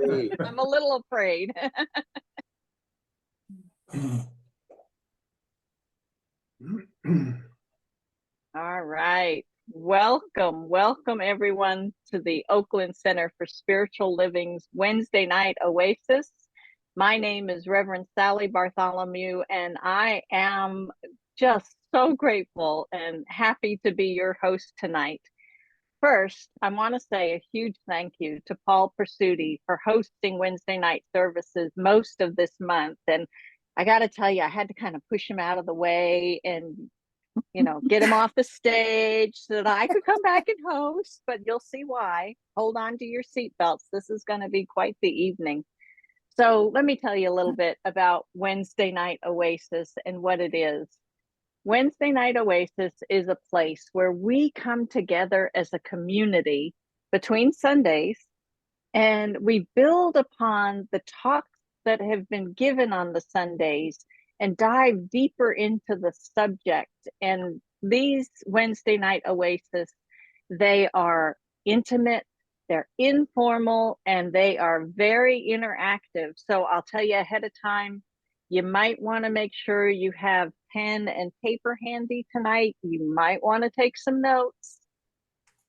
I'm a little afraid. All right. Welcome everyone to the Oakland Center for Spiritual Living's Wednesday night Oasis. My name is Reverend Sally Bartholomew, and I am just so grateful and happy to be your host tonight. First, I want to say a huge thank you to Paul Presutti for hosting Wednesday night services most of this month. And I got to tell you, I had to kind of push him out of the way and get him off the stage so that I could come back and host, but you'll see why. Hold on to your seatbelts. This is going to be quite the evening. So let me tell you a little bit about Wednesday Night Oasis and what it is. Wednesday Night Oasis is a place where we come together as a community between Sundays, and we build upon the talks that have been given on the Sundays and dive deeper into the subject. And these Wednesday Night Oasis, they are intimate, they're informal, and they are very interactive. So I'll tell you ahead of time, you might want to make sure you have pen and paper handy tonight. You might want to take some notes.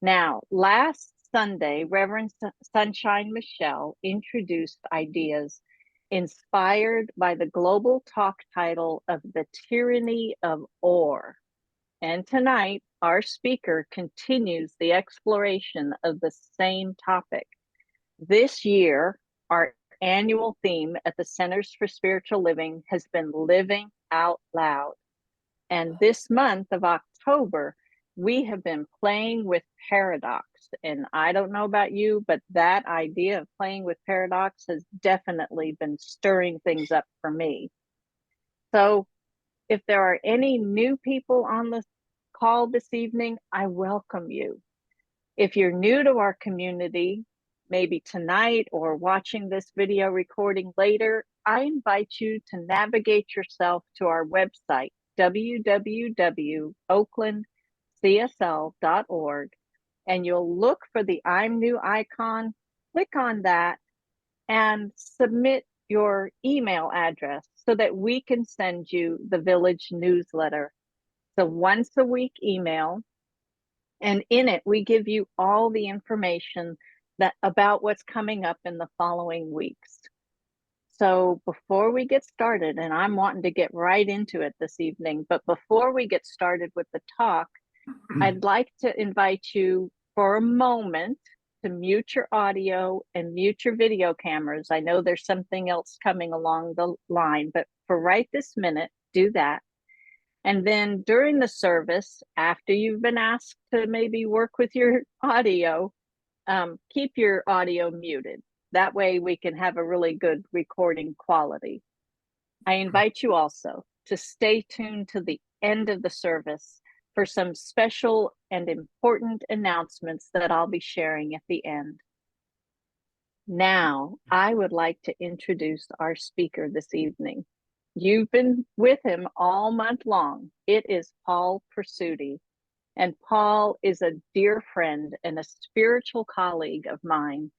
Now, last Sunday, Reverend Sunshine Michelle introduced ideas inspired by the global talk title of The Tyranny of Or. And tonight, our speaker continues the exploration of the same topic. This year, our annual theme at the Centers for Spiritual Living has been Living Out Loud. And this month of October, we have been playing with paradox. And I don't know about you, but that idea of playing with paradox has definitely been stirring things up for me. So if there are any new people on the call this evening, I welcome you. If you're new to our community, maybe tonight or watching this video recording later, I invite you to navigate yourself to our website, www.oaklandcsl.org, and you'll look for the I'm New icon, click on that, and submit your email address so that we can send you the village newsletter. So once a week email, and in it, we give you all the information about what's coming up in the following weeks. So before we get started, and I'm wanting to get right into it this evening, but before we get started with the talk, I'd like to invite you for a moment to mute your audio and mute your video cameras. I know there's something else coming along the line, but for right this minute, do that. And then during the service, after you've been asked to maybe work with your audio, keep your audio muted. That way we can have a really good recording quality. I invite you also to stay tuned to the end of the service for some special and important announcements that I'll be sharing at the end. Now, I would like to introduce our speaker this evening. You've been with him all month long. It is Paul Presutti. And Paul is a dear friend and a spiritual colleague of mine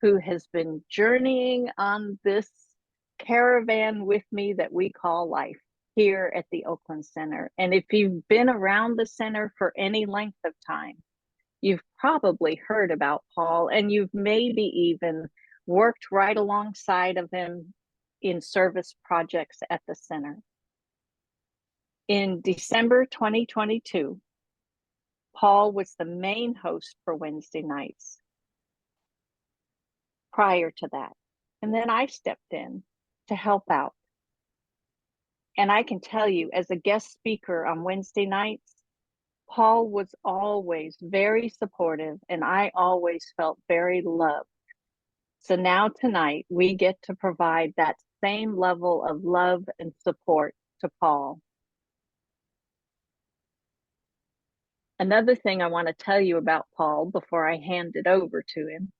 who has been journeying on this caravan with me that we call life here at the Oakland Center. And if you've been around the center for any length of time, you've probably heard about Paul, and you've maybe even worked right alongside of him in service projects at the center. In December 2022, Paul was the main host for Wednesday nights prior to that. And then I stepped in to help out. And I can tell you, as a guest speaker on Wednesday nights, Paul was always very supportive, and I always felt very loved. So now tonight, we get to provide that same level of love and support to Paul. Another thing I want to tell you about Paul before I hand it over to him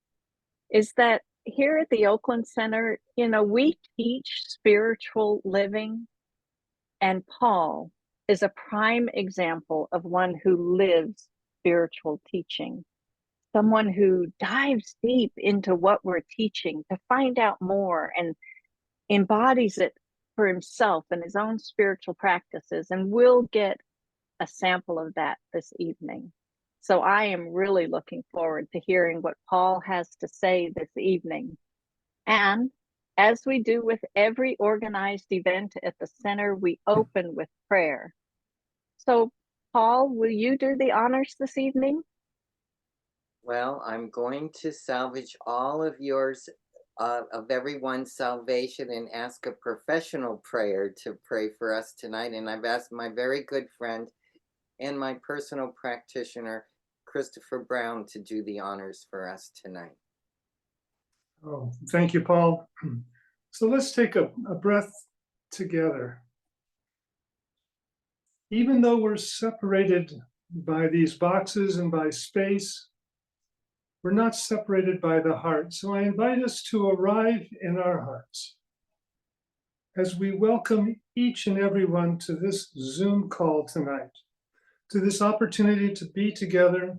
is that here at the Oakland Center, we teach spiritual living, and Paul is a prime example of one who lives spiritual teaching. someone who dives deep into what we're teaching to find out more and embodies it for himself and his own spiritual practices. And we'll get a sample of that this evening. So I am really looking forward to hearing what Paul has to say this evening. And as we do with every organized event at the center, we open with prayer. So, Paul, will you do the honors this evening? Well, I'm going to salvage all of yours, of everyone's salvation, and ask a professional prayer to pray for us tonight. And I've asked my very good friend and my personal practitioner, Christopher Brown, to do the honors for us tonight. Oh, thank you, Paul. So let's take a breath together. Even though we're separated by these boxes and by space, we're not separated by the heart. So I invite us to arrive in our hearts as we welcome each and everyone to this Zoom call tonight, to this opportunity to be together,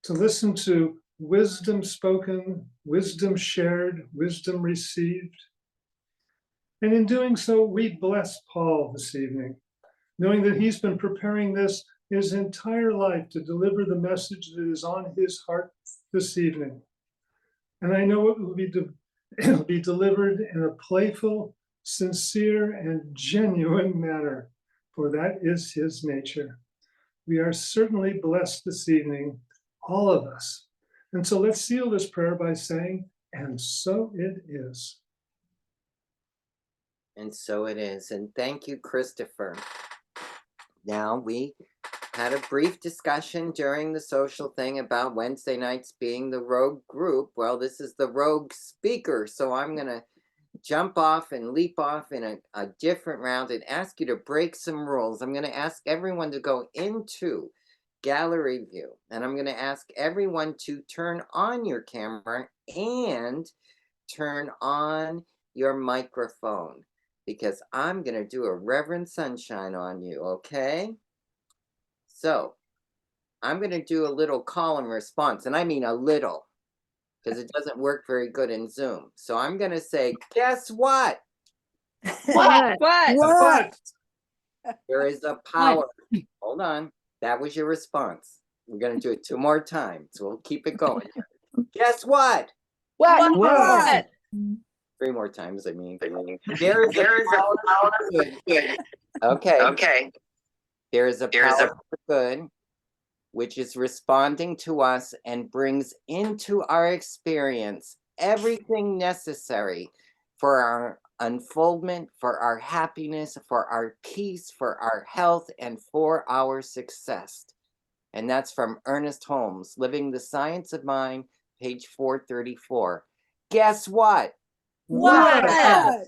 to listen to wisdom spoken, wisdom shared, wisdom received. And in doing so, we bless Paul this evening, knowing that he's been preparing this his entire life to deliver the message that is on his heart this evening. And I know it will be delivered in a playful, sincere, and genuine manner, for that is his nature. We are certainly blessed this evening, all of us. And so let's seal this prayer by saying, and so it is. And so it is. And thank you, Christopher. Now, we had a brief discussion during the social thing about Wednesday nights being the rogue group. Well, this is the rogue speaker. So I'm going to jump off and leap off in a different round and ask you to break some rules. I'm going to ask everyone to go into gallery view, and I'm going to ask everyone to turn on your camera and turn on your microphone, because I'm going to do a Reverend Sunshine on you, okay? So I'm going to do a little call and response, and I mean a little, because it doesn't work very good in Zoom. So I'm going to say, guess what? What? What? There is a power. Hold on. That was your response. We're going to do it 2 more times. So we'll keep it going. Guess what? What? 3 more times, I mean. There is a power for good. Okay. There is a power for good, which is responding to us and brings into our experience everything necessary for our unfoldment, for our happiness, for our peace, for our health, and for our success. And that's from Ernest Holmes, Living the Science of Mind, page 434. Guess what? What?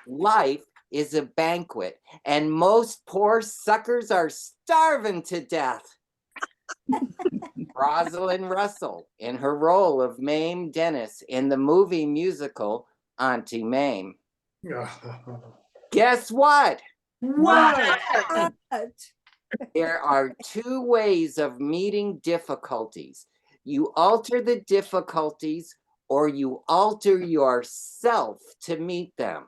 Life is a banquet, and most poor suckers are starving to death. Rosalind Russell, in her role of Mame Dennis in the movie musical Auntie Mame. Guess what? What? There are 2 ways of meeting difficulties. You alter the difficulties, or you alter yourself to meet them.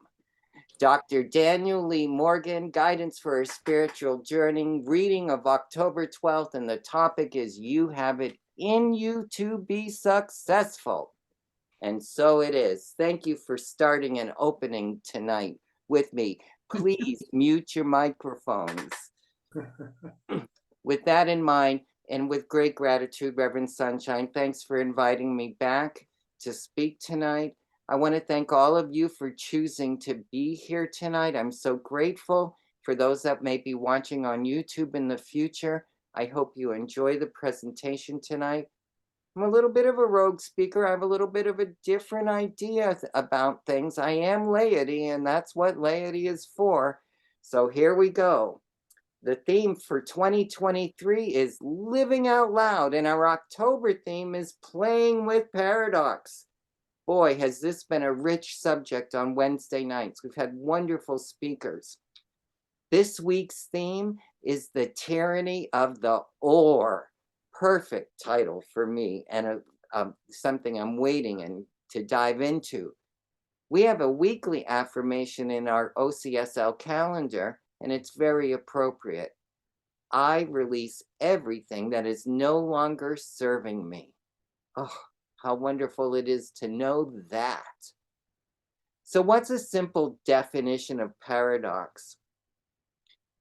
Dr. Daniel Lee Morgan, Guidance for a Spiritual Journey, reading of October 12th, and the topic is You Have It in You to Be Successful. And so it is. Thank you for starting and opening tonight with me. Please mute your microphones. With that in mind, and with great gratitude, Reverend Sunshine, thanks for inviting me back to speak tonight. I want to thank all of you for choosing to be here tonight. I'm so grateful. For those that may be watching on YouTube in the future, I hope you enjoy the presentation tonight. I'm a little bit of a rogue speaker. I have a little bit of a different idea about things. I am laity, and that's what laity is for. So here we go. The theme for 2023 is Living Out Loud, and our October theme is Playing with Paradox. Boy, has this been a rich subject on Wednesday nights. We've had wonderful speakers. This week's theme is the tyranny of the or. perfect title for me and something I'm waiting and to dive into. We have a weekly affirmation in our OCSL calendar, and it's very appropriate. I release everything that is no longer serving me. Oh, how wonderful it is to know that. So, what's a simple definition of paradox?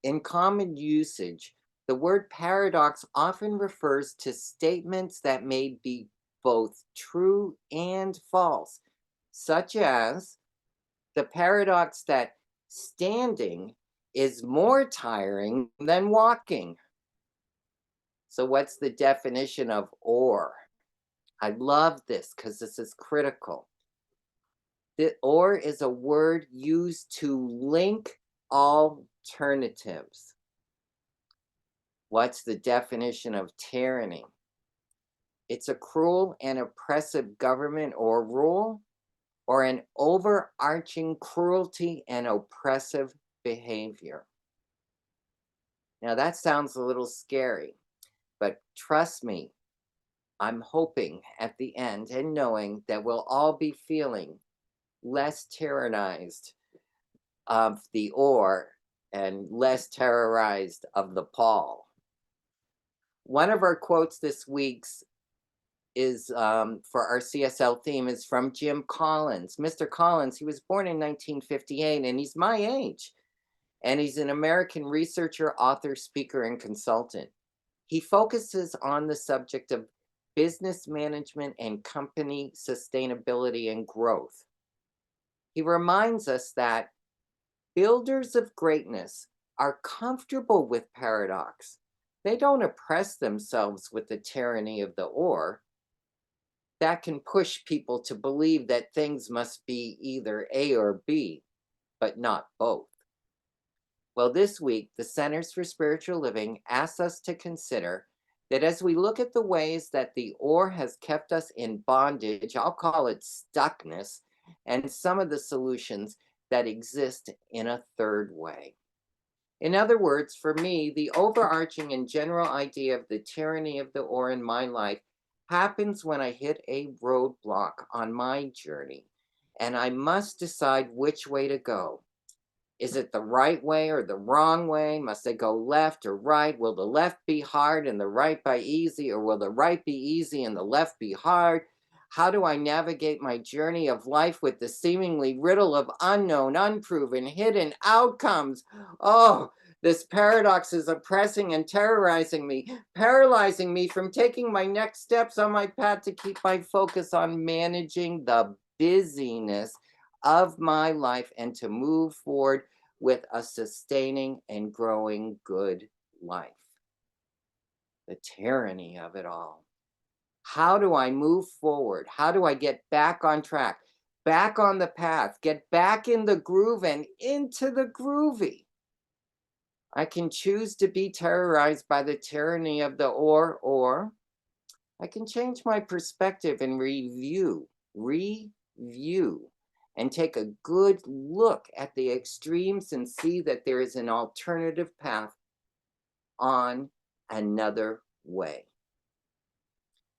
In common usage, the word paradox often refers to statements that may be both true and false, such as the paradox that standing is more tiring than walking. So, what's the definition of or? I love this because this is critical. The or is a word used to link alternatives. What's the definition of tyranny? It's a cruel and oppressive government or rule, or an overarching cruelty and oppressive behavior. Now that sounds a little scary, but trust me, I'm hoping at the end and knowing that we'll all be feeling less tyrannized of the or and less terrorized of the Paul. One of our quotes this week's is for our CSL theme is from Jim Collins. Mr. Collins, he was born in 1958 and he's my age. And he's an American researcher, author, speaker, and consultant. He focuses on the subject of business management and company sustainability and growth. He reminds us that builders of greatness are comfortable with paradox. They don't oppress themselves with the tyranny of the or. That can push people to believe that things must be either A or B, but not both. Well, this week, the Centers for Spiritual Living asks us to consider that as we look at the ways that the or has kept us in bondage, I'll call it stuckness, and some of the solutions that exist in a third way. In other words, for me, the overarching and general idea of the tyranny of the or in my life happens when I hit a roadblock on my journey, and I must decide which way to go. Is it the right way or the wrong way? Must I go left or right? Will the left be hard and the right be easy, or will the right be easy and the left be hard? How do I navigate my journey of life with the seemingly riddle of unknown, unproven, hidden outcomes? Oh, this paradox is oppressing and terrorizing me, paralyzing me from taking my next steps on my path to keep my focus on managing the busyness of my life and to move forward with a sustaining and growing good life. The tyranny of it all. How do I move forward? How do I get back on track, back on the path, get back in the groove and into the groovy? I can choose to be terrorized by the tyranny of the or I can change my perspective and review, and take a good look at the extremes and see that there is an alternative path on another way.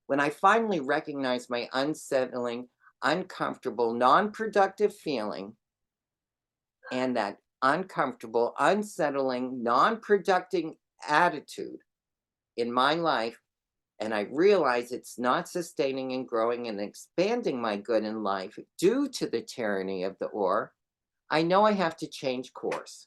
When I finally recognize my unsettling, uncomfortable, non-productive feeling, and that uncomfortable, unsettling, non-productive attitude in my life, and I realize it's not sustaining and growing and expanding my good in life due to the tyranny of the or, I know I have to change course.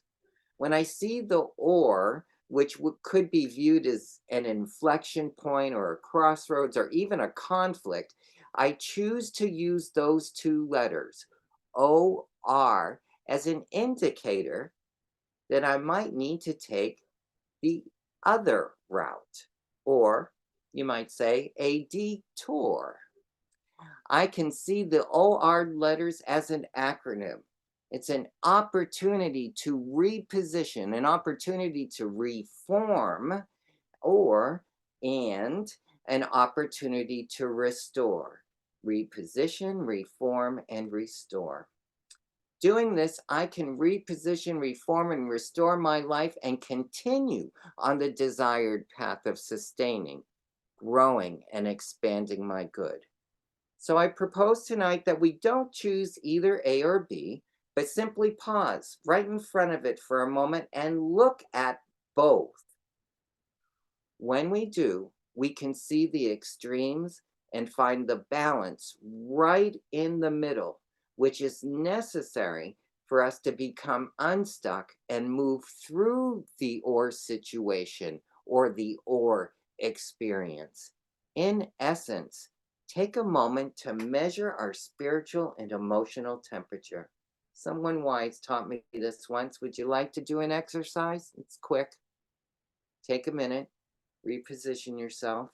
When I see the or, which could be viewed as an inflection point or a crossroads or even a conflict, I choose to use those two letters, O-R, as an indicator that I might need to take the other route, or you might say a detour. I can see the OR letters as an acronym. It's an opportunity to reposition, an opportunity to reform, and an opportunity to restore. Reposition, reform, and restore. Doing this, I can reposition, reform, and restore my life and continue on the desired path of sustaining growing and expanding my good. So I propose tonight that we don't choose either A or B, but simply pause right in front of it for a moment and look at both. When we do, we can see the extremes and find the balance right in the middle, which is necessary for us to become unstuck and move through the or situation or the or experience. In essence, take a moment to measure our spiritual and emotional temperature. Someone wise taught me this once. Would you like to do an exercise? It's quick. Take a minute, reposition yourself,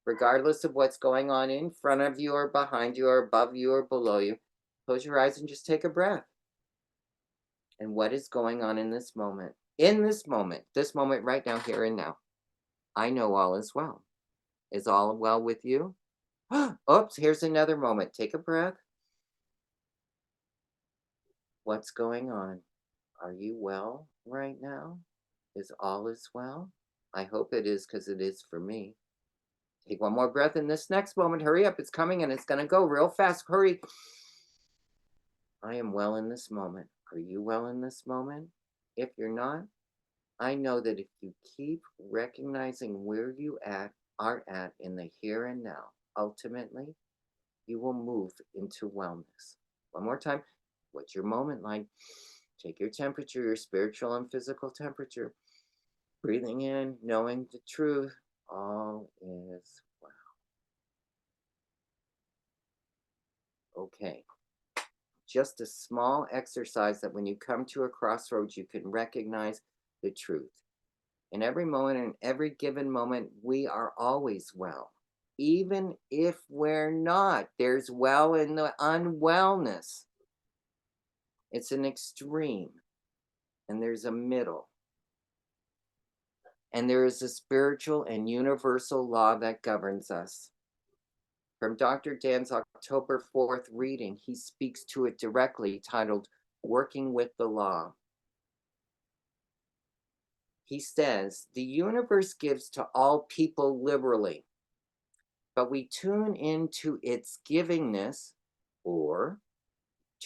regardless of what's going on in front of you or behind you or above you or below you. Close your eyes and just take a breath. And what is going on in this moment? In this moment right now, here and now, I know all is well. Is all well with you? Oops, here's another moment. Take a breath. What's going on? Are you well right now? Is all is well? I hope it is, because it is for me. Take one more breath in this next moment. Hurry up. It's coming and it's going to go real fast. Hurry. I am well in this moment. Are you well in this moment? If you're not, I know that if you keep recognizing where you are at in the here and now, ultimately, you will move into wellness. One more time. What's your moment like? Take your temperature, your spiritual and physical temperature. Breathing in, knowing the truth. All is well. Okay. Just a small exercise that when you come to a crossroads, you can recognize the truth. In every moment, in every given moment, we are always well. Even if we're not, there's well in the unwellness. It's an extreme, and there's a middle. And there is a spiritual and universal law that governs us. From Dr. Dan's October 4th reading, he speaks to it directly, titled Working with the Law. He says, the universe gives to all people liberally, but we tune into its givingness or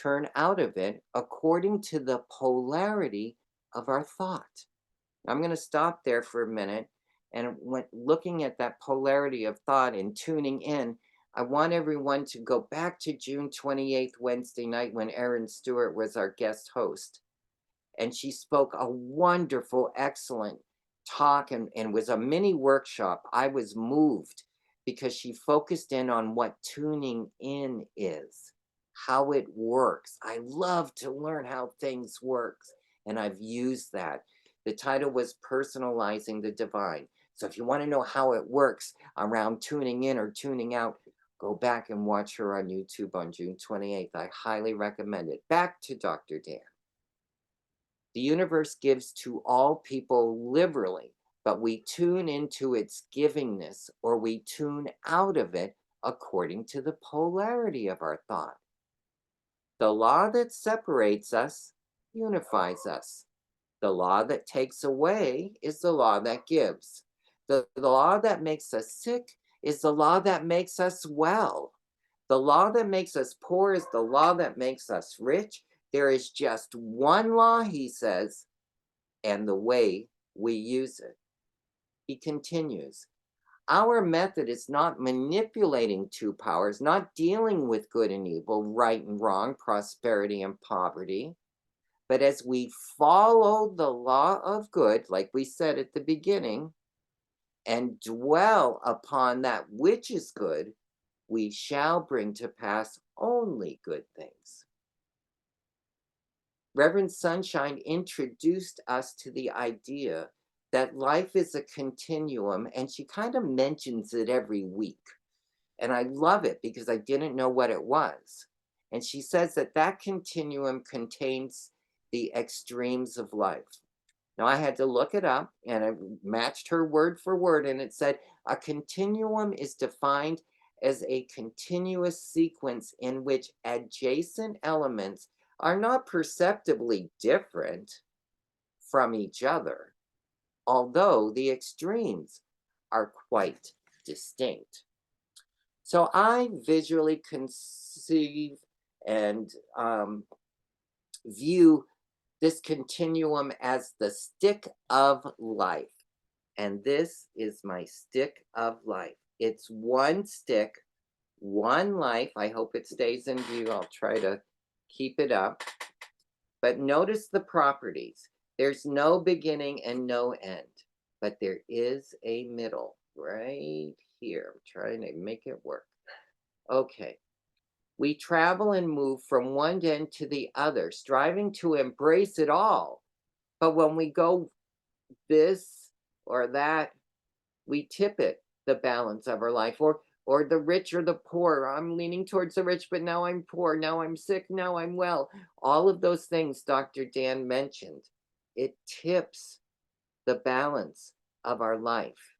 turn out of it according to the polarity of our thought. I'm going to stop there for a minute. And when looking at that polarity of thought and tuning in, I want everyone to go back to June 28th, Wednesday night, when Erin Stewart was our guest host. And she spoke a wonderful, excellent talk and was a mini workshop. I was moved because she focused in on what tuning in is, how it works. I love to learn how things work, and I've used that. The title was Personalizing the Divine. So if you want to know how it works around tuning in or tuning out, go back and watch her on YouTube on June 28th. I highly recommend it. Back to Dr. Dan. The universe gives to all people liberally, but we tune into its givingness or we tune out of it according to the polarity of our thought. The law that separates us unifies us. The law that takes away is the law that gives. The law that makes us sick is the law that makes us well. The law that makes us poor is the law that makes us rich. There is just one law, he says, and the way we use it. He continues, our method is not manipulating two powers, not dealing with good and evil, right and wrong, prosperity and poverty. But as we follow the law of good, like we said at the beginning, and dwell upon that which is good, we shall bring to pass only good things. Reverend Sunshine introduced us to the idea that life is a continuum, and she kind of mentions it every week. And I love it because I didn't know what it was. And she says that that continuum contains the extremes of life. Now I had to look it up and I matched her word for word, and it said a continuum is defined as a continuous sequence in which adjacent elements are not perceptibly different from each other, although the extremes are quite distinct. So I visually conceive and view this continuum as the stick of life. And this is my stick of life. It's one stick, one life. I hope it stays in view. I'll try to keep it up. But notice the properties. There's no beginning and no end, but there is a middle right here. I'm trying to make it work. Okay. We travel and move from one end to the other, striving to embrace it all. But when we go this or that, we tip it, the balance of our life, or the rich or the poor. I'm leaning towards the rich, but now I'm poor. Now I'm sick. Now I'm well. All of those things Dr. Dan mentioned. It tips the balance of our life.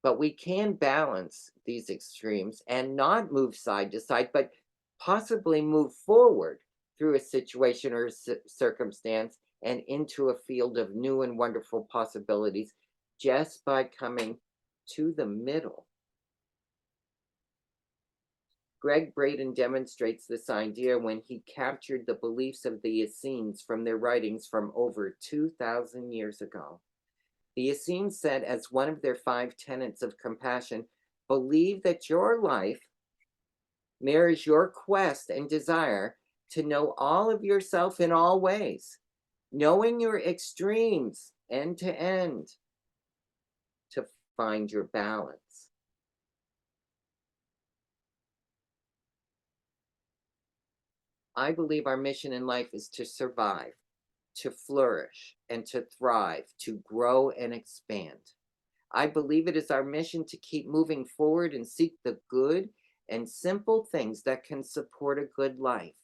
But we can balance these extremes and not move side to side, but possibly move forward through a situation or circumstance and into a field of new and wonderful possibilities just by coming to the middle. Greg Braden demonstrates this idea when he captured the beliefs of the Essenes from their writings from over 2,000 years ago. The Essenes said, as one of their 5 tenets of compassion, believe that your life mirrors your quest and desire to know all of yourself in all ways, knowing your extremes end to end to find your balance. I believe our mission in life is to survive, to flourish, and to thrive, to grow and expand. I believe it is our mission to keep moving forward and seek the good and simple things that can support a good life.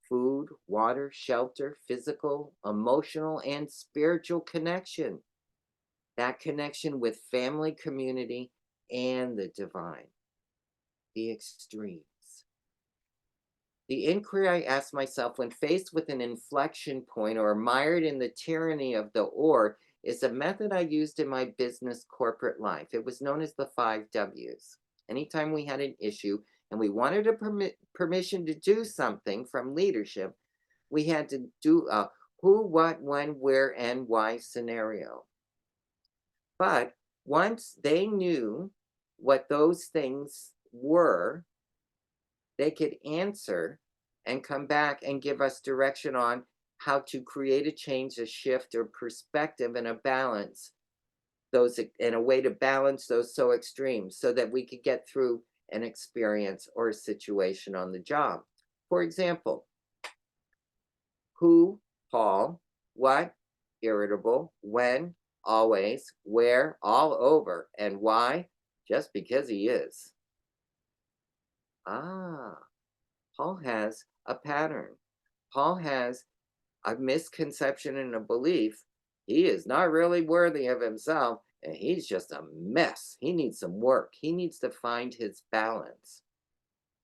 Food, water, shelter, physical, emotional, and spiritual connection. That connection with family, community, and the divine. The extremes. The inquiry I ask myself when faced with an inflection point or mired in the tyranny of the or is a method I used in my business corporate life. It was known as the 5 W's. Anytime we had an issue and we wanted a permission to do something from leadership, we had to do a who, what, when, where, and why scenario. But once they knew what those things were, they could answer and come back and give us direction on how to create a change, a shift, or perspective and a balance, those in a way to balance those so extremes so that we could get through an experience or a situation on the job. For example, who, Paul, what, irritable, when, always, where, all over, and why, just because he is. Paul has a pattern. Paul has a misconception and a belief. He is not really worthy of himself, and he's just a mess. He needs some work. He needs to find his balance.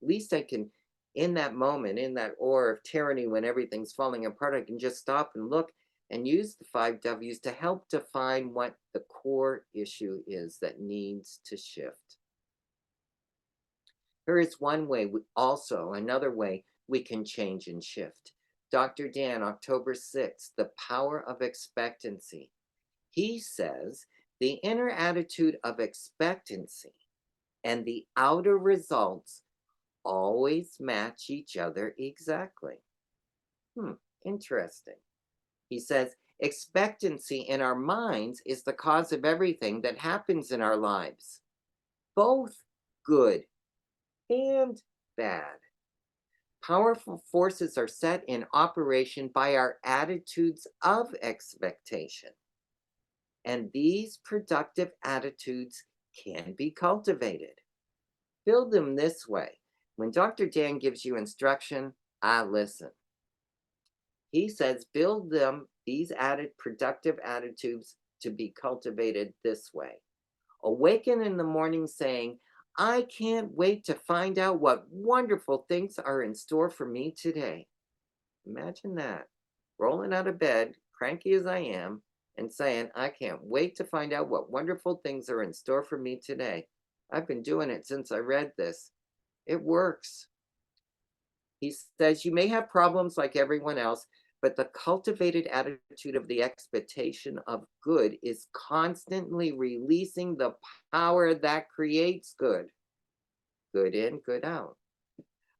At least I can, in that moment, in that aura of tyranny when everything's falling apart, I can just stop and look and use the 5 W's to help define what the core issue is that needs to shift. There is one way, another way we can change and shift. Dr. Dan, October 6th, The Power of Expectancy. He says the inner attitude of expectancy and the outer results always match each other exactly. Interesting. He says expectancy in our minds is the cause of everything that happens in our lives, both good and bad. Powerful forces are set in operation by our attitudes of expectation. And these productive attitudes can be cultivated. Build them this way. When Dr. Dan gives you instruction, I listen. He says build them, these productive attitudes, to be cultivated this way. Awaken in the morning saying, I can't wait to find out what wonderful things are in store for me today. Imagine that. Rolling out of bed, cranky as I am, and saying, I can't wait to find out what wonderful things are in store for me today. I've been doing it since I read this. It works. He says, you may have problems like everyone else, but the cultivated attitude of the expectation of good is constantly releasing the power that creates good. Good in, good out.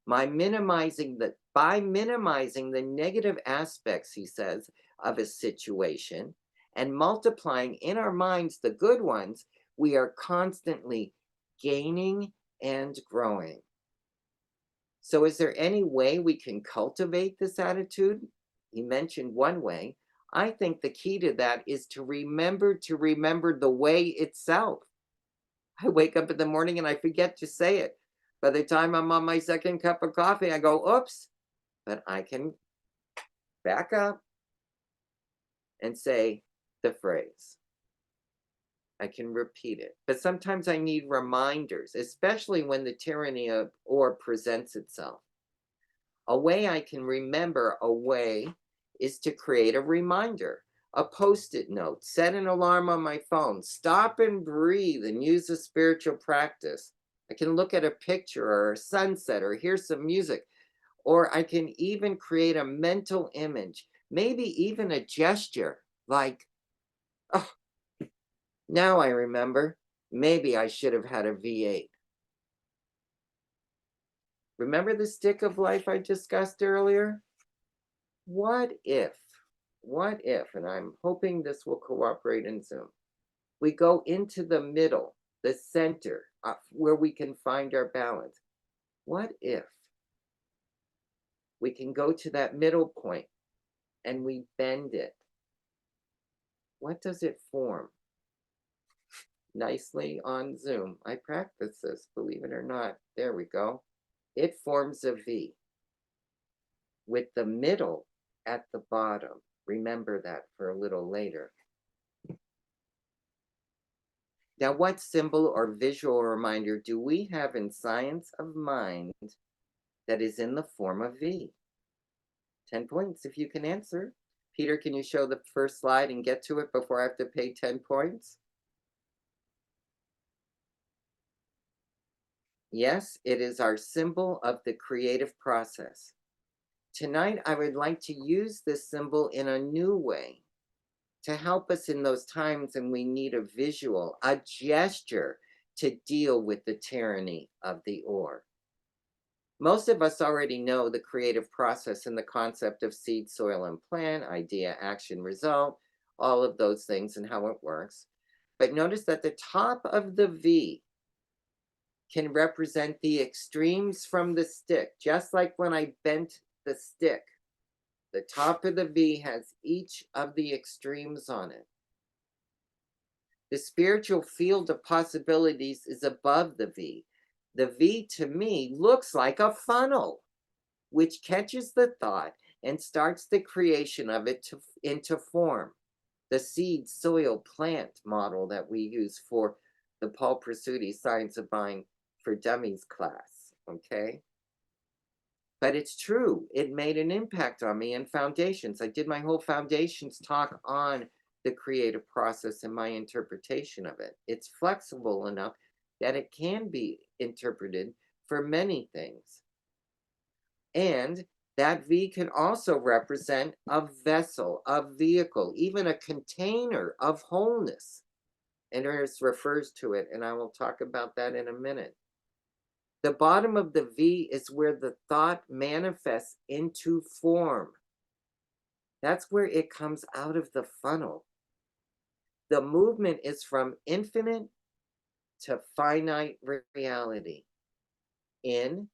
By minimizing the negative aspects, he says, of a situation and multiplying in our minds the good ones, we are constantly gaining and growing. So is there any way we can cultivate this attitude? He mentioned one way. I think the key to that is to remember the way itself. I wake up in the morning and I forget to say it. By the time I'm on my second cup of coffee, I go, oops, but I can back up and say the phrase. I can repeat it. But sometimes I need reminders, especially when the tyranny of or presents itself. A way I can remember is to create a reminder, a post-it note, set an alarm on my phone, stop and breathe and use a spiritual practice. I can look at a picture or a sunset or hear some music, or I can even create a mental image, maybe even a gesture like, oh, now I remember, maybe I should have had a V8. Remember the stick of life I discussed earlier? What if, and I'm hoping this will cooperate in Zoom, we go into the middle, the center, where we can find our balance. What if we can go to that middle point and we bend it? What does it form? Nicely on Zoom. I practice this, believe it or not. There we go. It forms a V with the middle at the bottom. Remember that for a little later. Now, what symbol or visual reminder do we have in science of mind that is in the form of V? 10 points if you can answer. Peter, can you show the first slide and get to it before I have to pay 10 points? Yes, it is our symbol of the creative process. Tonight, I would like to use this symbol in a new way to help us in those times when we need a visual, a gesture to deal with the tyranny of the or. Most of us already know the creative process and the concept of seed, soil, and plant, idea, action, result, all of those things and how it works. But notice that the top of the V can represent the extremes from the stick, just like when I bent the stick. The top of the V has each of the extremes on it. The spiritual field of possibilities is above the V. The V to me looks like a funnel, which catches the thought and starts the creation of it into form. The seed, soil, plant model that we use for the Paul Presutti Science of Mind for Dummies class, okay? But it's true, it made an impact on me in foundations. I did my whole foundations talk on the creative process and my interpretation of it. It's flexible enough that it can be interpreted for many things. And that V can also represent a vessel, a vehicle, even a container of wholeness. And Ernest refers to it, and I will talk about that in a minute. The bottom of the V is where the thought manifests into form. That's where it comes out of the funnel. The movement is from infinite to finite reality, in,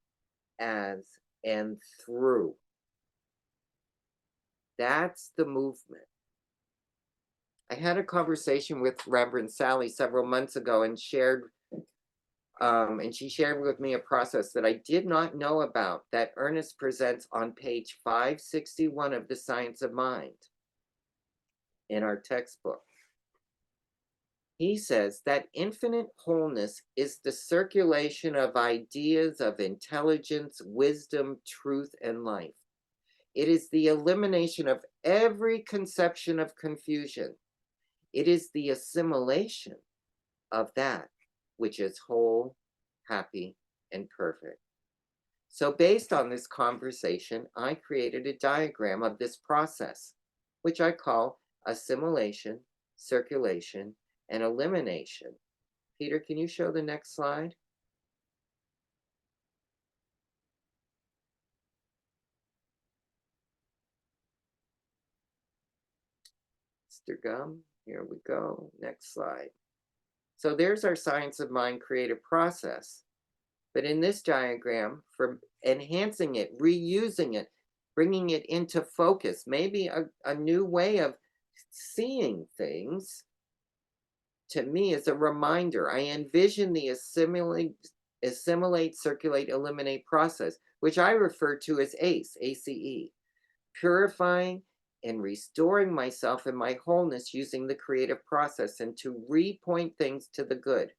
as, and through. That's the movement. I had a conversation with Reverend Sally several months ago and she shared with me a process that I did not know about that Ernest presents on page 561 of the Science of Mind in our textbook. He says that infinite wholeness is the circulation of ideas of intelligence, wisdom, truth, and life. It is the elimination of every conception of confusion. It is the assimilation of that which is whole, happy, and perfect. So based on this conversation, I created a diagram of this process, which I call assimilation, circulation, and elimination. Peter, can you show the next slide? Mr. Gum, here we go. Next slide. So there's our science of mind creative process. But in this diagram, for enhancing it, reusing it, bringing it into focus, maybe a new way of seeing things, to me is a reminder. I envision the assimilate, circulate, eliminate process, which I refer to as ACE, ACE, purifying and restoring myself in my wholeness using the creative process and to repoint things to the good.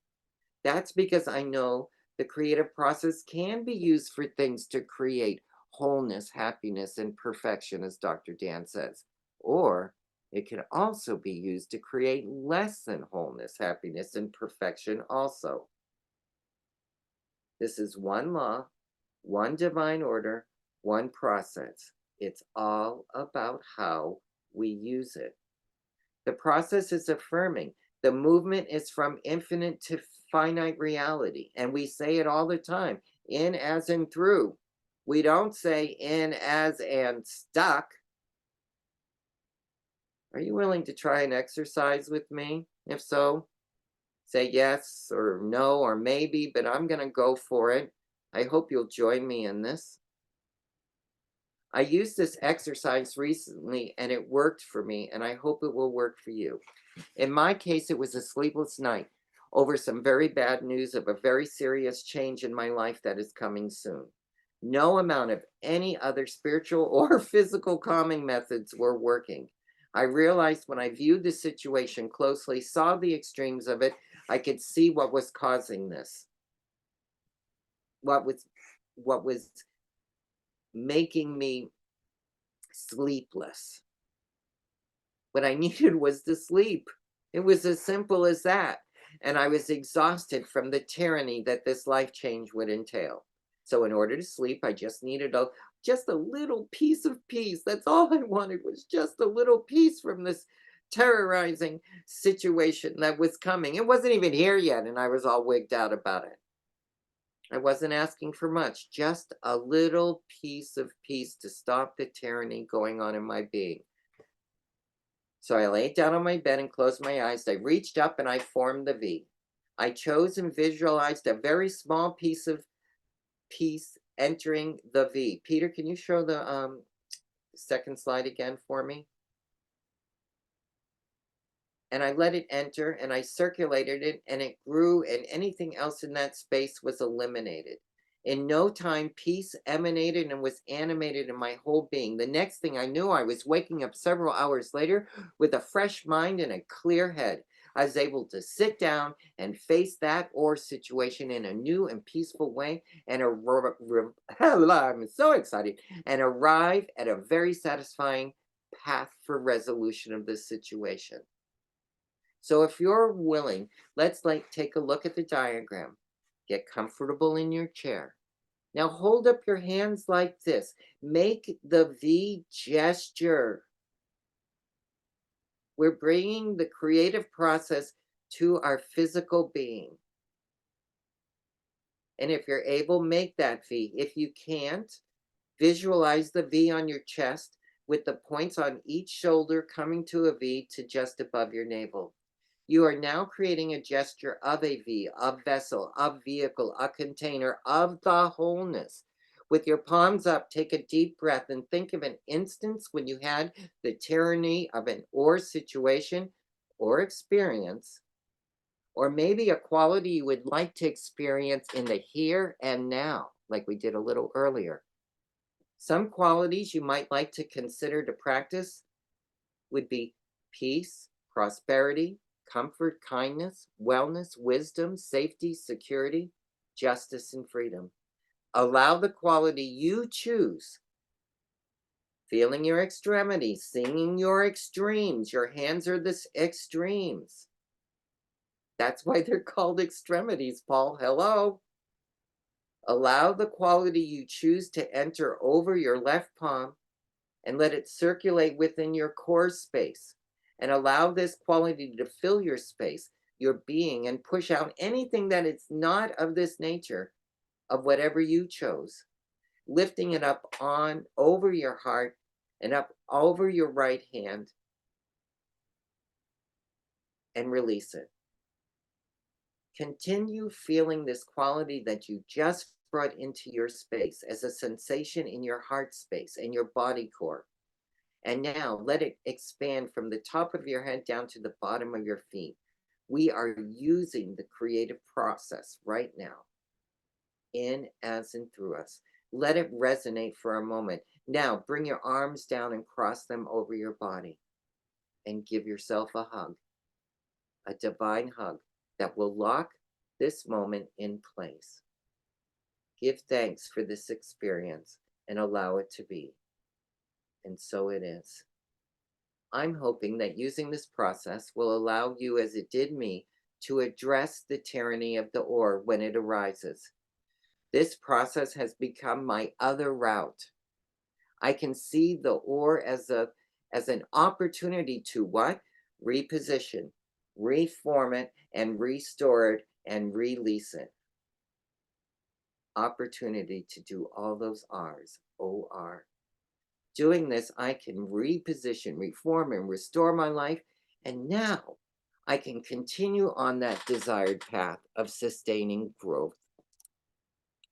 That's because I know the creative process can be used for things to create wholeness, happiness, and perfection, as Dr. Dan says. Or it can also be used to create less than wholeness, happiness, and perfection also. This is one law, one divine order, one process. It's all about how we use it. The process is affirming. The movement is from infinite to finite reality. And we say it all the time, in, as, and through. We don't say in, as, and stuck. Are you willing to try an exercise with me? If so, say yes or no or maybe, but I'm going to go for it. I hope you'll join me in this. I used this exercise recently and it worked for me, and I hope it will work for you. In my case, it was a sleepless night over some very bad news of a very serious change in my life that is coming soon. No amount of any other spiritual or physical calming methods were working. I realized when I viewed the situation closely, saw the extremes of it, I could see what was causing this. What was making me sleepless. What I needed was to sleep. It was as simple as that. And I was exhausted from the tyranny that this life change would entail. So in order to sleep, I just needed just a little piece of peace. That's all I wanted, was just a little peace from this terrorizing situation that was coming. It wasn't even here yet, and I was all wigged out about it. I wasn't asking for much, just a little piece of peace to stop the tyranny going on in my being. So I laid down on my bed and closed my eyes. I reached up and I formed the V. I chose and visualized a very small piece of peace entering the V. Peter, can you show the second slide again for me? And I let it enter and I circulated it and it grew, and anything else in that space was eliminated. In no time, peace emanated and was animated in my whole being. The next thing I knew, I was waking up several hours later with a fresh mind and a clear head. I was able to sit down and face that or situation in a new and peaceful way, and I'm so excited, and arrive at a very satisfying path for resolution of this situation. So if you're willing, let's take a look at the diagram. Get comfortable in your chair. Now hold up your hands like this. Make the V gesture. We're bringing the creative process to our physical being. And if you're able, make that V. If you can't, visualize the V on your chest with the points on each shoulder coming to a V to just above your navel. You are now creating a gesture of a V, a vessel, a vehicle, a container of the wholeness. With your palms up, take a deep breath and think of an instance when you had the tyranny of an or situation or experience, or maybe a quality you would like to experience in the here and now, like we did a little earlier. Some qualities you might like to consider to practice would be peace, prosperity, comfort, kindness, wellness, wisdom, safety, security, justice, and freedom. Allow the quality you choose Feeling your extremities, seeing your extremes. Your hands are the extremes. That's why they're called extremities, Paul. Hello. Allow the quality you choose to enter over your left palm and let it circulate within your core space. And allow this quality to fill your space, your being, and push out anything that is not of this nature, of whatever you chose. Lifting it up on over your heart and up over your right hand, and release it. Continue feeling this quality that you just brought into your space as a sensation in your heart space and your body core. And now let it expand from the top of your head down to the bottom of your feet. We are using the creative process right now, in, as, and through us. Let it resonate for a moment. Now bring your arms down and cross them over your body and give yourself a hug, a divine hug that will lock this moment in place. Give thanks for this experience and allow it to be. And so it is. I'm hoping that using this process will allow you, as it did me, to address the tyranny of the or when it arises. This process has become my other route. I can see the or as an opportunity to what? Reposition, reform it, and restore it, and release it. Opportunity to do all those R's, O-R. Doing this, I can reposition, reform, and restore my life. And now I can continue on that desired path of sustaining growth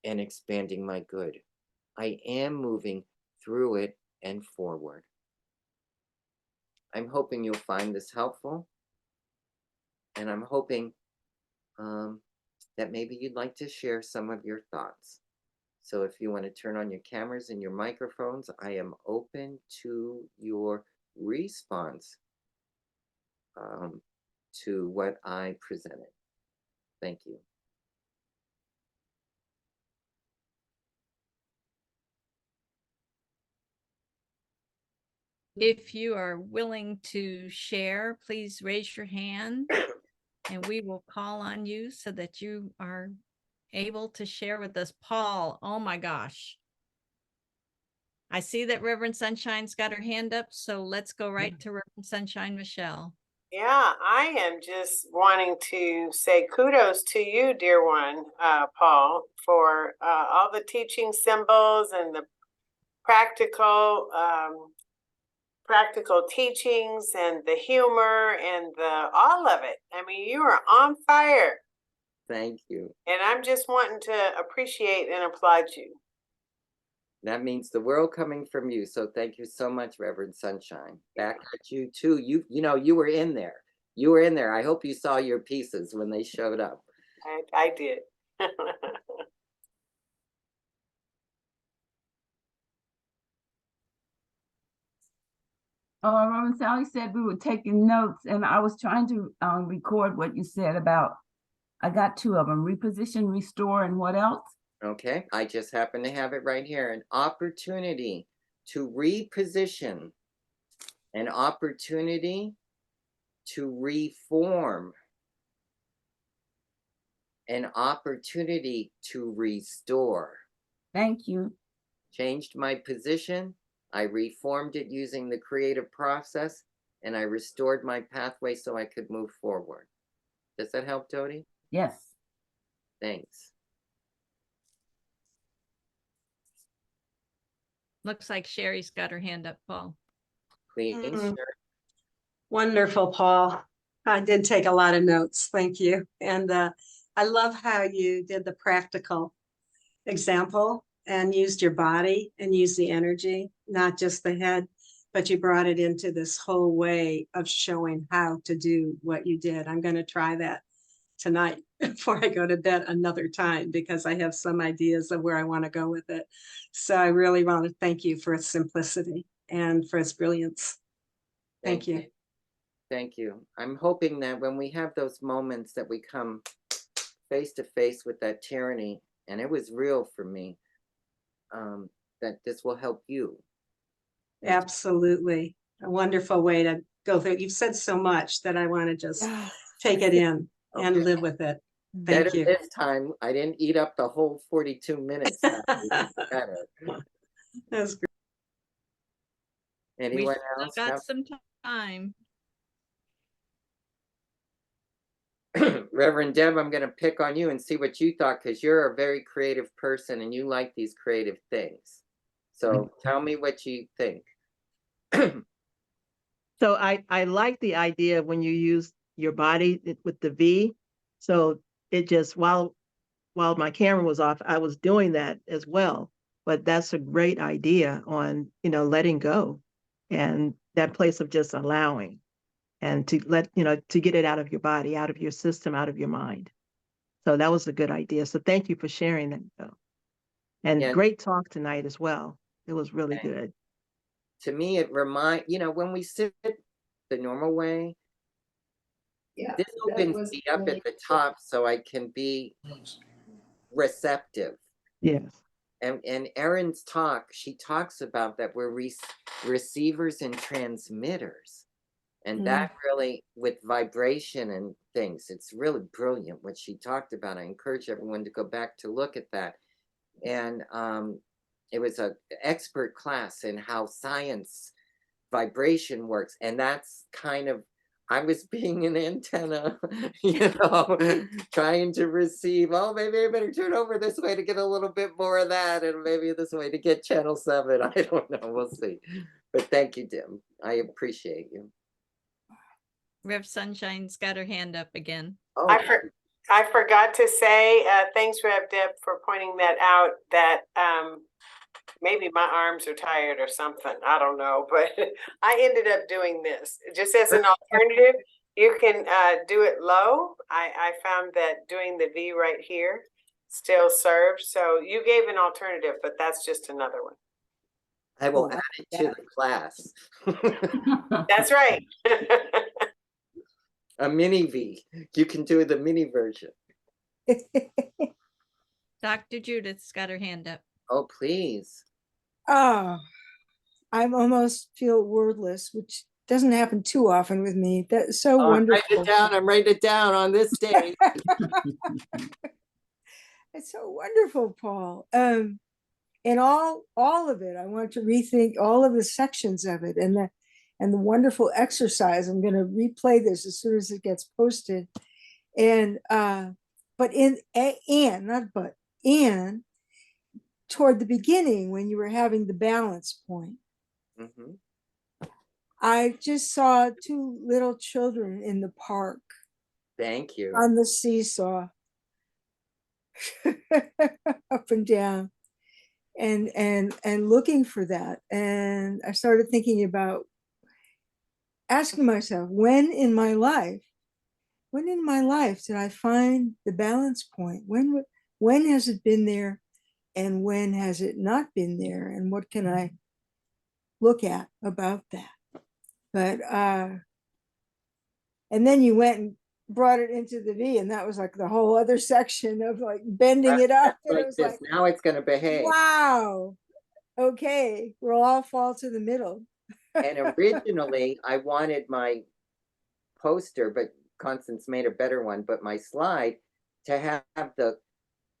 and expanding my good. I am moving through it and forward. I'm hoping you'll find this helpful. And I'm hoping that maybe you'd like to share some of your thoughts. So if you want to turn on your cameras and your microphones, I am open to your response to what I presented. Thank you. If you are willing to share, please raise your hand and we will call on you so that you are able to share with us. Paul, oh my gosh. I see that Reverend Sunshine's got her hand up, so let's go right to Reverend Sunshine Michelle. Yeah, I am just wanting to say kudos to you, dear one, Paul, for all the teaching symbols and the practical teachings and the humor and all of it. I mean, you are on fire. Thank you. And I'm just wanting to appreciate and applaud you. That means the world coming from you. So thank you so much, Reverend Sunshine. Back at you too. You know, you were in there. You were in there. I hope you saw your pieces when they showed up. I did. Reverend Sally said we were taking notes, and I was trying to record what you said about, I got two of them, reposition, restore, and what else? Okay, I just happen to have it right here. An opportunity to reposition, an opportunity to reform, an opportunity to restore. Thank you. Changed my position. I reformed it using the creative process, and I restored my pathway so I could move forward. Does that help, Dodie? Yes. Thanks. Looks like Sherry's got her hand up, Paul. Please, sir. Wonderful, Paul. I did take a lot of notes. Thank you. And I love how you did the practical example and used your body and used the energy, not just the head, but you brought it into this whole way of showing how to do what you did. I'm going to try that tonight before I go to bed another time, because I have some ideas of where I want to go with it. So I really want to thank you for its simplicity and for its brilliance. Thank you. Thank you. I'm hoping that when we have those moments that we come face to face with that tyranny, and it was real for me, that this will help you Absolutely. A wonderful way to go through. You've said so much that I want to just Yeah. take it in and Okay. live with it. Better Thank you. this time. I didn't eat up the whole 42 minutes. Better. That's great. We Anyone still else? got some time. Reverend Deb, I'm going to pick on you and see what you thought, because you're a very creative person and you like these creative things. So tell me what you think. So I like the idea of when you use your body with the V. So it just, while my camera was off, I was doing that as well. But that's a great idea on, letting go and that place of just allowing and to to get it out of your body, out of your system, out of your mind. So that was a good idea. So thank you for sharing that, though. And Yeah. great talk tonight as well. It was really Okay. good. To me, it when we sit the normal way, Yeah, this that opens was me up really at the top so I can be receptive. Yes. And Erin's talk, she talks about that we're receivers and transmitters. And that really, with vibration and things, it's really brilliant what she talked about. I encourage everyone to go back to look at that. And it was an expert class in how science vibration works. And that's kind of, I was being an antenna, trying to receive, oh, maybe I better turn over this way to get a little bit more of that, and maybe this way to get channel 7. I don't know. We'll see. But thank you, Dim. I appreciate you. Rev Sunshine's got her hand up again. Oh, I forgot to say, thanks, Rev Deb, for pointing that out, that maybe my arms are tired or something. I don't know, but I ended up doing this. Just as an alternative, you can do it low. I found that doing the V right here still serves. So you gave an alternative, but that's just another one. I will add it to the class. That's right. A mini V. You can do the mini version. Dr. Judith's got her hand up. Oh, please. Oh, I almost feel wordless, which doesn't happen too often with me. That's so wonderful. Write it down. I'm writing it down on this day. It's so wonderful, Paul. And all of it, I want to rethink all of the sections of it and the wonderful exercise. I'm going to replay this as soon as it gets posted. And toward the beginning, when you were having the balance point, I just saw 2 little children in the park. Thank you. On the seesaw, up and down, and looking for that. And I started thinking about asking myself, when in my life did I find the balance point? When has it been there, and when has it not been there? And what can I look at about that? But and then you went and brought it into the V, and that was like the whole other section of like bending it up. And it was like, now it's going to behave. wow, okay, we'll all fall to the middle. And originally I wanted my poster, but Constance made a better one, but my slide to have the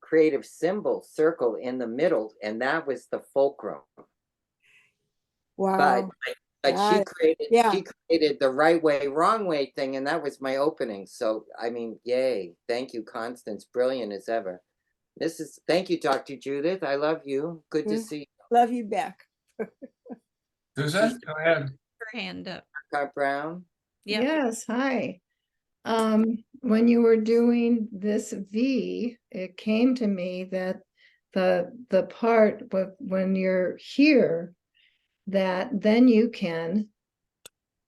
creative symbol circle in the middle, and that was the fulcrum. Wow. But she created the right way, wrong way thing, and that was my opening. So I mean, yay. Thank you, Constance. Brilliant as ever. Thank you, Dr. Judith. I love you. Good to see you. Love you back. Susan, go ahead. Her hand up. Scott Brown. Yep. Yes, hi. When you were doing this V, it came to me that the part when you're here, that then you can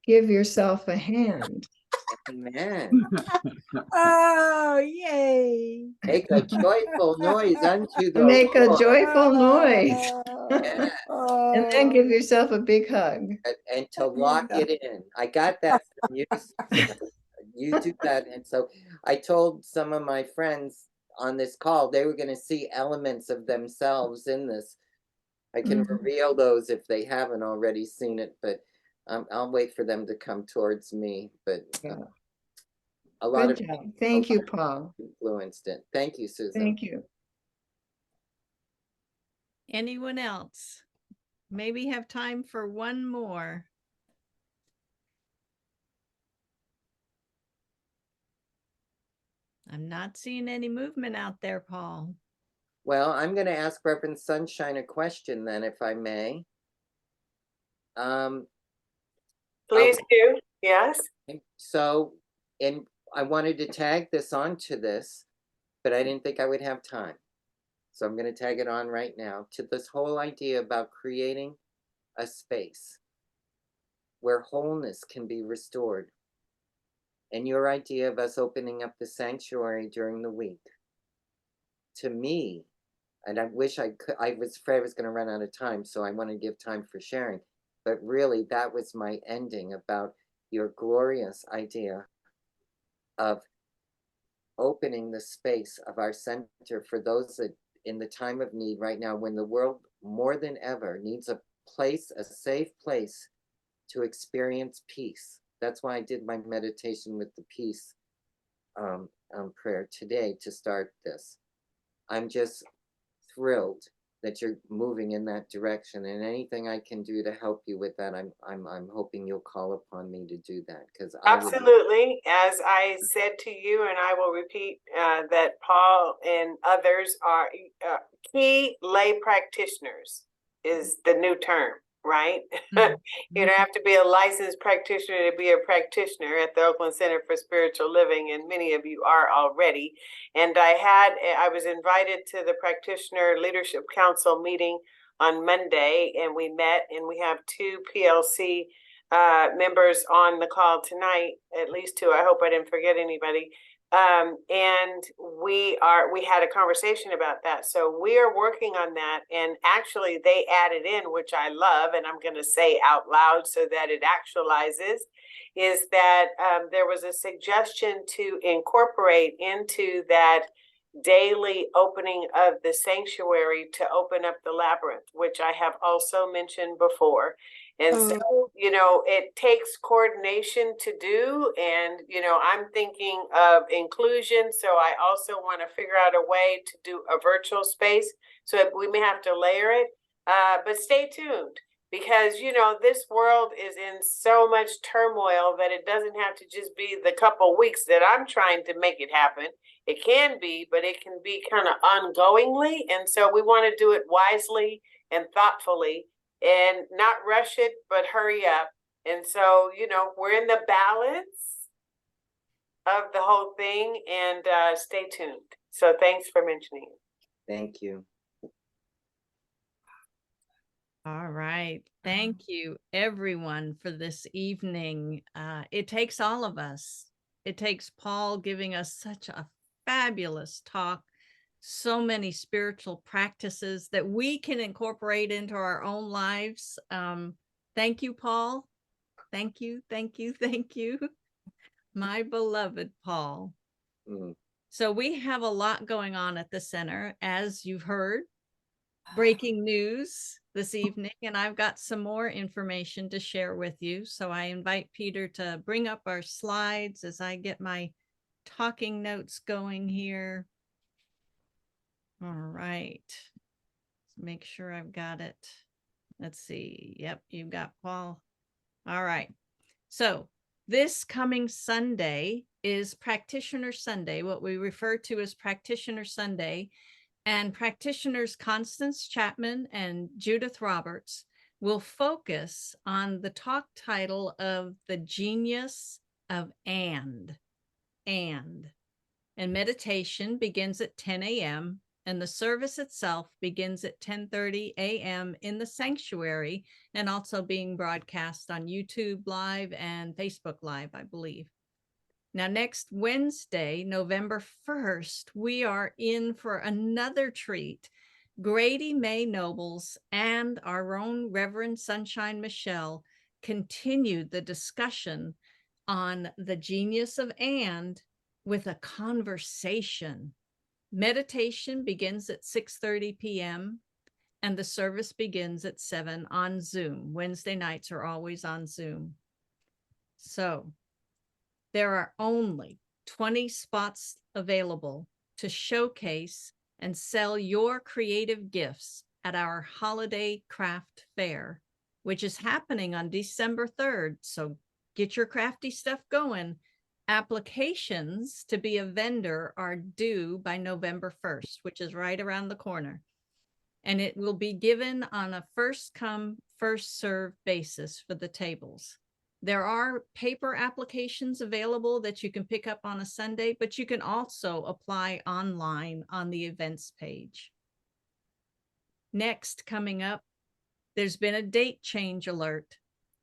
give yourself a hand. Amen. Oh, yay. Make a joyful noise unto the Make a Lord. joyful noise. Yeah. And then give yourself a big hug. And to lock it in. I got that from you. You do that. And so I told some of my friends on this call, they were going to see elements of themselves in this. I can Mhm. reveal those if they haven't already seen it, but I'll wait for them to come towards me. But Yeah. a lot Good of job. Thank you, Paul. influenced it. Thank you, Susan. Thank you. Anyone else? Maybe have time for one more. I'm not seeing any movement out there, Paul. Well, I'm going to ask Reverend Sunshine a question then, if I may. Please do. Yes. So, and I wanted to tag this onto this, but I didn't think I would have time. So I'm going to tag it on right now to this whole idea about creating a space where wholeness can be restored. And your idea of us opening up the sanctuary during the week. To me, and I wish I could, I was afraid I was going to run out of time, so I want to give time for sharing. But really, that was my ending about your glorious idea of opening the space of our center for those that in the time of need right now, when the world more than ever needs a place, a safe place to experience peace. That's why I did my meditation with the peace prayer today to start this. I'm just thrilled that you're moving in that direction, and anything I can do to help you with that, I'm hoping you'll call upon me to do that, because Absolutely. As I said to you, and I will repeat that Paul and others are key lay practitioners is the new term, right? You don't have to be a licensed practitioner to be a practitioner at the Oakland Center for Spiritual Living, and many of you are already. And I was invited to the Practitioner Leadership Council meeting on Monday, and we met, and we have 2 PLC members on the call tonight, at least 2. I hope I didn't forget anybody. And we had a conversation about that. So we are working on that. And actually they added in, which I love, and I'm going to say out loud so that it actualizes, is that there was a suggestion to incorporate into that daily opening of the sanctuary to open up the labyrinth, which I have also mentioned before. And so, you know, it takes coordination to do. And, you know, I'm thinking of inclusion. So I also want to figure out a way to do a virtual space. So we may have to layer it, but stay tuned. Because, you know, this world is in so much turmoil that it doesn't have to just be the couple weeks that I'm trying to make it happen. It can be, but it can be kind of ongoingly. And so we want to do it wisely and thoughtfully and not rush it, but hurry up. And so, you know, we're in the balance of the whole thing, and stay tuned. So thanks for mentioning it. thank you. All right. Thank you, everyone, for this evening. It takes all of us. It takes Paul giving us such a fabulous talk, so many spiritual practices that we can incorporate into our own lives. Thank you, Paul. Thank you, thank you, thank you, my beloved Paul. So we have a lot going on at the center, as you've heard. Breaking news this evening, and I've got some more information to share with you. So I invite Peter to bring up our slides as I get my talking notes going here. All right. Let's make sure I've got it. Let's see. Yep, you've got Paul. All right. So this coming Sunday is Practitioner Sunday, what we refer to as Practitioner Sunday. And practitioners Constance Chapman and Judith Roberts will focus on the talk title of The Genius of And. And meditation begins at 10 a.m. and the service itself begins at 10:30 a.m. in the sanctuary, and also being broadcast on YouTube Live and Facebook Live, I believe. Now, next Wednesday, November 1st, we are in for another treat. Grady May Nobles and our own Reverend Sunshine Michelle continued the discussion on the genius of and with a conversation. Meditation begins at 6:30 p.m. and the service begins at 7 on Zoom. Wednesday nights are always on Zoom. So there are only 20 spots available to showcase and sell your creative gifts at our holiday craft fair, which is happening on December 3rd. So get your crafty stuff going. Applications to be a vendor are due by November 1st, which is right around the corner. And it will be given on a first come, first served basis for the tables. There are paper applications available that you can pick up on a Sunday, but you can also apply online on the events page. Next, coming up, there's been a date change alert.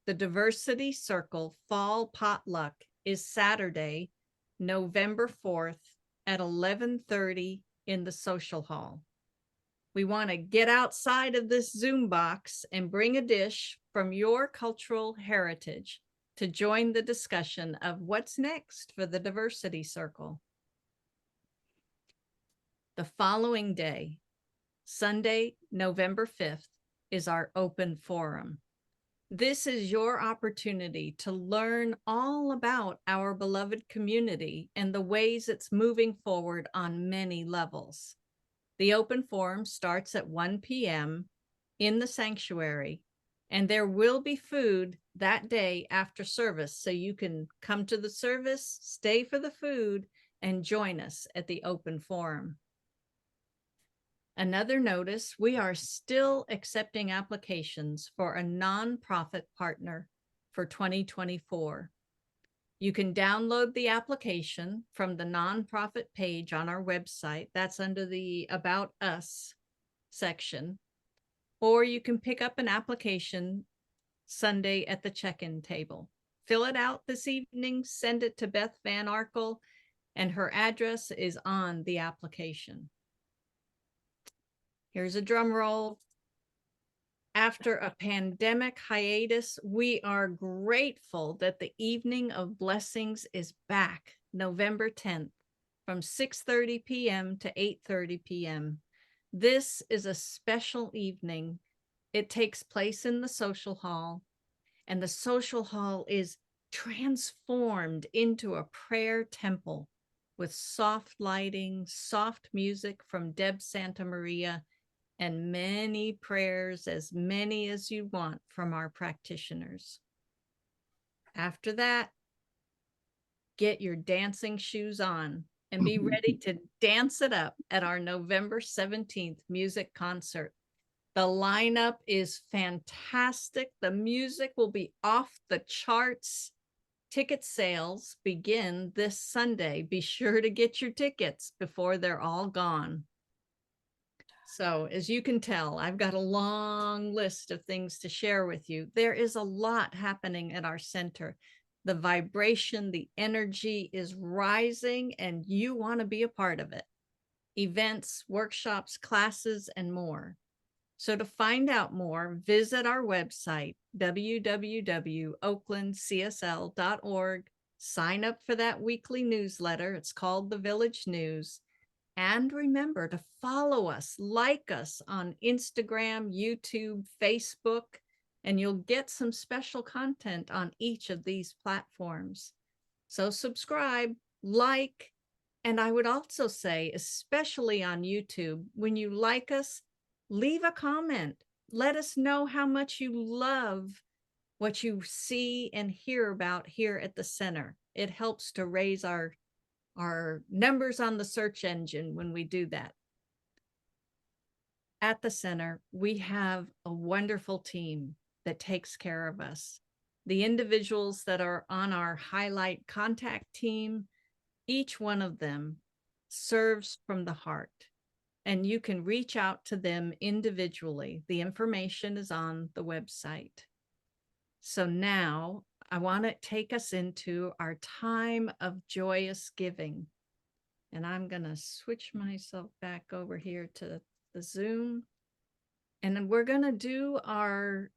The Diversity Circle Fall Potluck is Saturday, November 4th at 11:30 in the social hall. We want to get outside of this Zoom box and bring a dish from your cultural heritage to join the discussion of what's next for the Diversity Circle. The following day, Sunday, November 5th, is our open forum. This is your opportunity to learn all about our beloved community and the ways it's moving forward on many levels. The open forum starts at 1 p.m. in the sanctuary, and there will be food that day after service, so you can come to the service, stay for the food, and join us at the open forum. Another notice, we are still accepting applications for a nonprofit partner for 2024. You can download the application from the nonprofit page on our website. That's under the About Us section. Or you can pick up an application Sunday at the check-in table. Fill it out this evening, send it to Beth Van Arkel, and her address is on the application. Here's a drum roll. After a pandemic hiatus, we are grateful that the Evening of Blessings is back November 10th from 6:30 p.m. to 8:30 p.m. This is a special evening. It takes place in the social hall, and the social hall is transformed into a prayer temple with soft lighting, soft music from Deb Santa Maria, and many prayers, as many as you want from our practitioners. After that, get your dancing shoes on and be ready to dance it up at our November 17th music concert. The lineup is fantastic. The music will be off the charts. Ticket sales begin this Sunday. Be sure to get your tickets before they're all gone. So as you can tell, I've got a long list of things to share with you. There is a lot happening at our center. The vibration, the energy is rising, and you want to be a part of it. Events, workshops, classes, and more. So to find out more, visit our website, www.oaklandcsl.org. Sign up for that weekly newsletter. It's called The Village News. And remember to follow us, like us on Instagram, YouTube, Facebook, and you'll get some special content on each of these platforms. So subscribe, like, and I would also say, especially on YouTube, when you like us, leave a comment. Let us know how much you love what you see and hear about here at the center. It helps to raise our numbers on the search engine when we do that. At the center, we have a wonderful team that takes care of us. The individuals that are on our highlight contact team, each one of them serves from the heart, and you can reach out to them individually. The information is on the website. So now I want to take us into our time of joyous giving. And I'm going to switch myself back over here to the Zoom. And then we're going to do our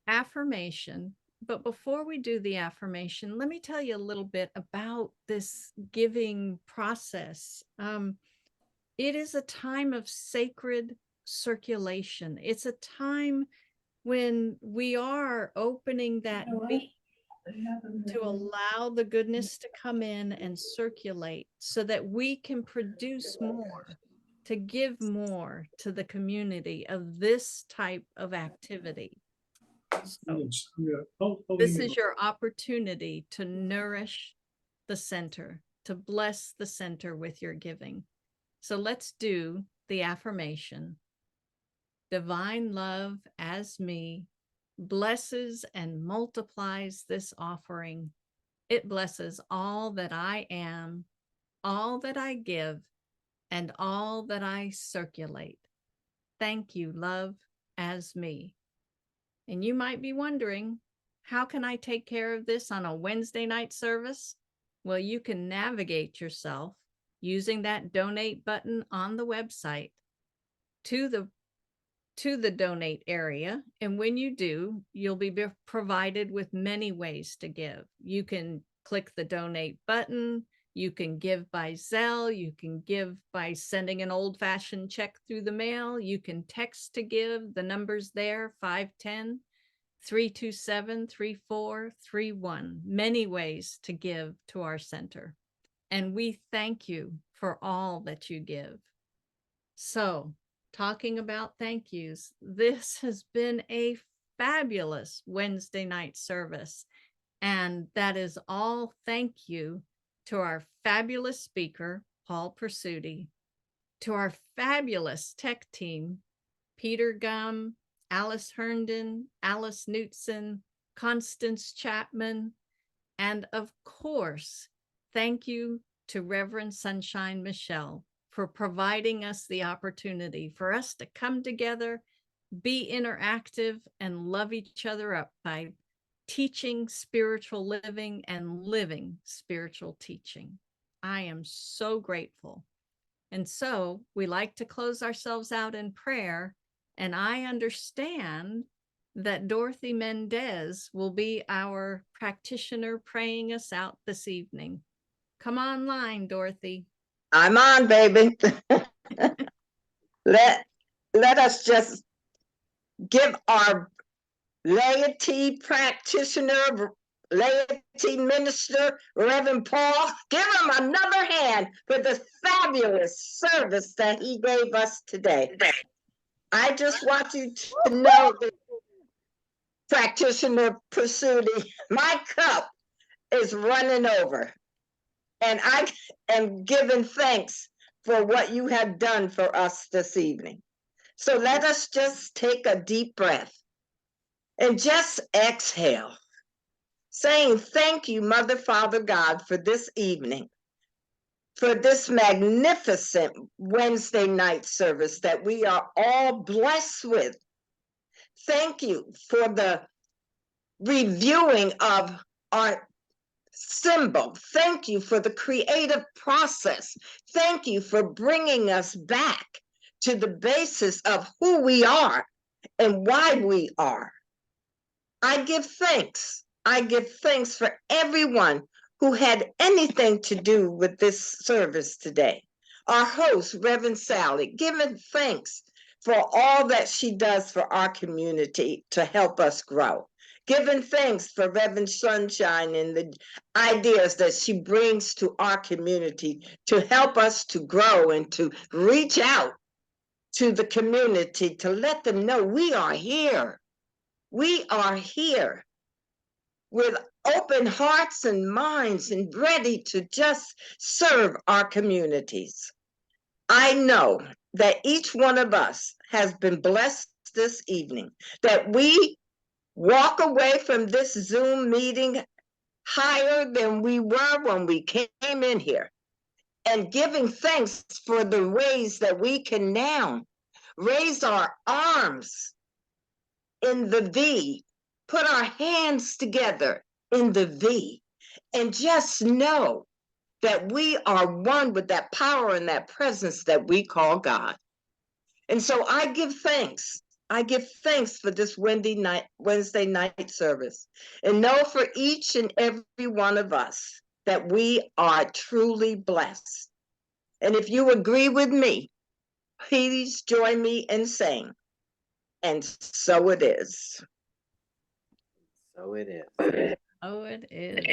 affirmation. But before we do the affirmation, let me tell you a little bit about this giving process. It is a time of sacred circulation. It's a time when we are opening that V to allow the goodness to come in and circulate so that we can produce more, to give more to the community of this type of activity. So Yes, yeah. this is your opportunity to nourish the center, to bless the center with your giving. So let's do the affirmation. Divine love as me blesses and multiplies this offering. It blesses all that I am, all that I give, and all that I circulate. Thank you, love, as me. And you might be wondering, how can I take care of this on a Wednesday night service? Well, you can navigate yourself using that donate button on the website to the donate area. And when you do, you'll be provided with many ways to give. You can click the donate button. You can give by Zelle. You can give by sending an old-fashioned check through the mail. You can text to give. The number's there, 510-327-3431. Many ways to give to our center. And we thank you for all that you give. So, talking about thank yous, this has been a fabulous Wednesday night service. And that is all thank you to our fabulous speaker, Paul Presutti, to our fabulous tech team, Peter Gum, Alice Herndon, Alice Knutson, Constance Chapman, and of course, thank you to Reverend Sunshine Michelle for providing us the opportunity for us to come together, be interactive, and love each other up by teaching spiritual living and living spiritual teaching. I am so grateful. And so we like to close ourselves out in prayer. And I understand that Dorothy Mendez will be our practitioner praying us out this evening. Come online, Dorothy. I'm on, baby. Let us just give our laity practitioner, laity minister, Reverend Paul, give him another hand for the fabulous service that he gave us today. I just want you to know that practitioner Presutti, my cup is running over. And I am giving thanks for what you have done for us this evening. So let us just take a deep breath and just exhale, saying thank you, Mother, Father, God, for this evening, for this magnificent Wednesday night service that we are all blessed with. Thank you for the reviewing of our symbol. Thank you for the creative process. Thank you for bringing us back to the basis of who we are and why we are. I give thanks. I give thanks for everyone who had anything to do with this service today. Our host, Reverend Sally, giving thanks for all that she does for our community to help us grow. Giving thanks for Reverend Sunshine and the ideas that she brings to our community to help us to grow and to reach out to the community to let them know we are here. We are here with open hearts and minds and ready to just serve our communities. I know that each one of us has been blessed this evening, that we walk away from this Zoom meeting higher than we were when we came in here, and giving thanks for the ways that we can now raise our arms in the V, put our hands together in the V, and just know that we are one with that power and that presence that we call God. And so I give thanks. I give thanks for this Wednesday night service, and know for each and every one of us that we are truly blessed. And if you agree with me, Please join me in saying, and so it is. So it is. Oh, it is.